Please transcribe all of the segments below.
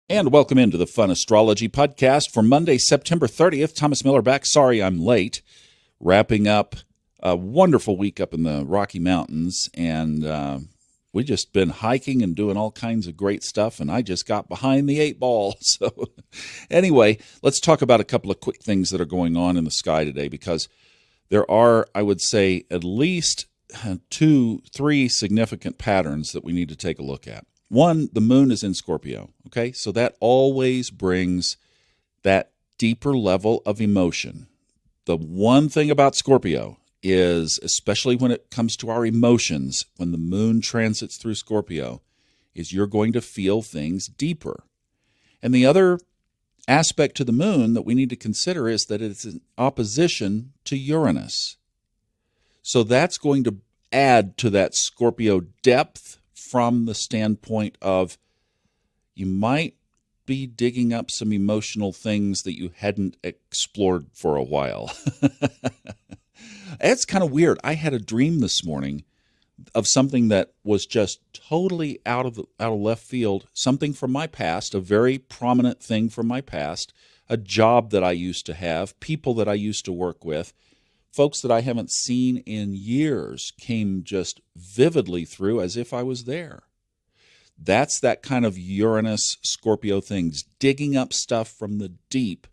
And welcome into the Fun Astrology Podcast for Monday, September 30th. Thomas Miller back. Sorry I'm late. Wrapping up a wonderful week up in the Rocky Mountains. And we just been hiking and doing all kinds of great stuff. And I just got behind the 8 ball. So anyway, let's talk about a couple of quick things that are going on in the sky today. Because there are, I would say, at least 2-3 significant patterns that we need to take a look at. One, the moon is in Scorpio, okay? So that always brings that deeper level of emotion. The one thing about Scorpio is, especially when it comes to our emotions, when the moon transits through Scorpio, is you're going to feel things deeper. And the other aspect to the moon that we need to consider is that it's in opposition to Uranus. So that's going to add to that Scorpio depth from the standpoint of you might be digging up some emotional things that you hadn't explored for a while. It's kind of weird. I had a dream this morning of something that was just totally out of left field, something from my past, a very prominent thing from my past, a job that I used to have, people that I used to work with. Folks that I haven't seen in years came just vividly through as if I was there. That's that kind of Uranus Scorpio things, digging up stuff from the deep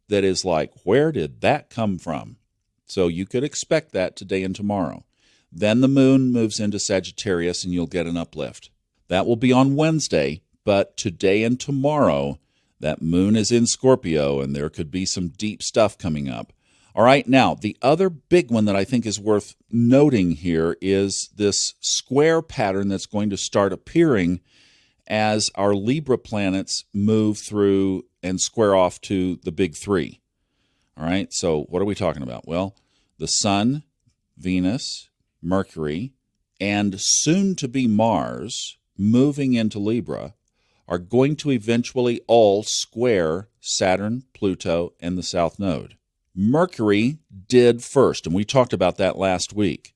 that is like, where did that come from? So you could expect that today and tomorrow. Then the moon moves into Sagittarius and you'll get an uplift. That will be on Wednesday, but today and tomorrow, that moon is in Scorpio and there could be some deep stuff coming up. All right, now, the other big one that I think is worth noting here is this square pattern that's going to start appearing as our Libra planets move through and square off to the big three. All right, so what are we talking about? Well, the Sun, Venus, Mercury, and soon-to-be Mars moving into Libra are going to eventually all square Saturn, Pluto, and the South Node. Mercury did first, and we talked about that last week.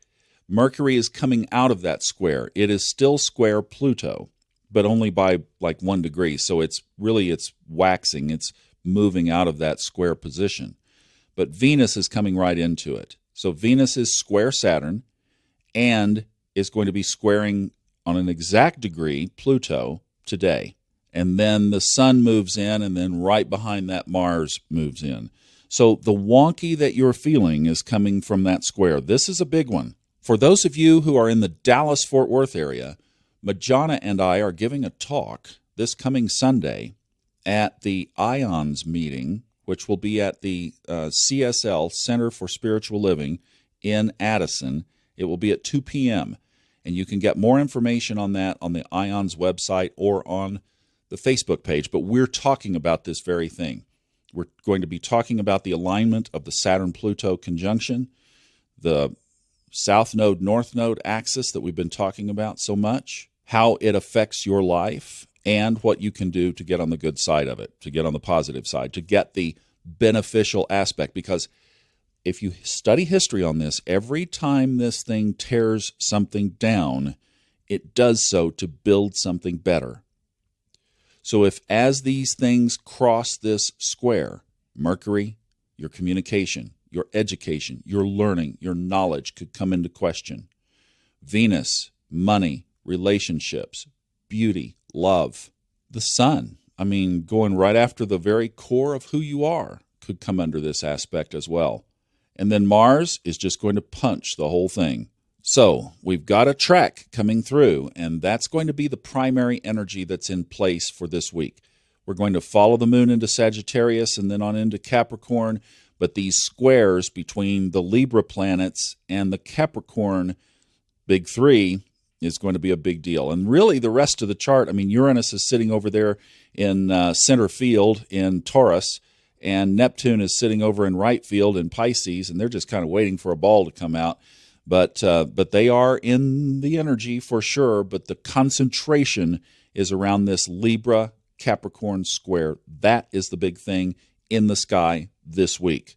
Mercury is coming out of that square. It is still square Pluto, but only by like 1 degree. So it's waxing. It's moving out of that square position. But Venus is coming right into it. So Venus is square Saturn and is going to be squaring on an exact degree Pluto today. And then the Sun moves in, and then right behind that Mars moves in. So the wonky that you're feeling is coming from that square. This is a big one. For those of you who are in the Dallas-Fort Worth area, Majana and I are giving a talk this coming Sunday at the IONS meeting, which will be at the CSL, Center for Spiritual Living, in Addison. It will be at 2 p.m., and you can get more information on that on the IONS website or on the Facebook page. But we're talking about this very thing. We're going to be talking about the alignment of the Saturn-Pluto conjunction, the South Node, North Node axis that we've been talking about so much, how it affects your life, and what you can do to get on the good side of it, to get on the positive side, to get the beneficial aspect. Because if you study history on this, every time this thing tears something down, it does so to build something better. So if as these things cross this square, Mercury, your communication, your education, your learning, your knowledge could come into question. Venus, money, relationships, beauty, love. The Sun, going right after the very core of who you are, could come under this aspect as well. And then Mars is just going to punch the whole thing. So we've got a track coming through, and that's going to be the primary energy that's in place for this week. We're going to follow the moon into Sagittarius and then on into Capricorn, but these squares between the Libra planets and the Capricorn big three is going to be a big deal. And really the rest of the chart, Uranus is sitting over there in center field in Taurus, and Neptune is sitting over in right field in Pisces, and they're just kind of waiting for a ball to come out. But they are in the energy for sure, but the concentration is around this Libra-Capricorn square. That is the big thing in the sky this week.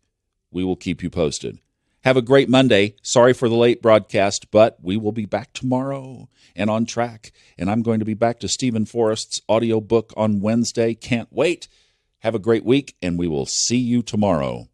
We will keep you posted. Have a great Monday. Sorry for the late broadcast, but we will be back tomorrow and on track. And I'm going to be back to Stephen Forrest's audiobook on Wednesday. Can't wait. Have a great week, and we will see you tomorrow.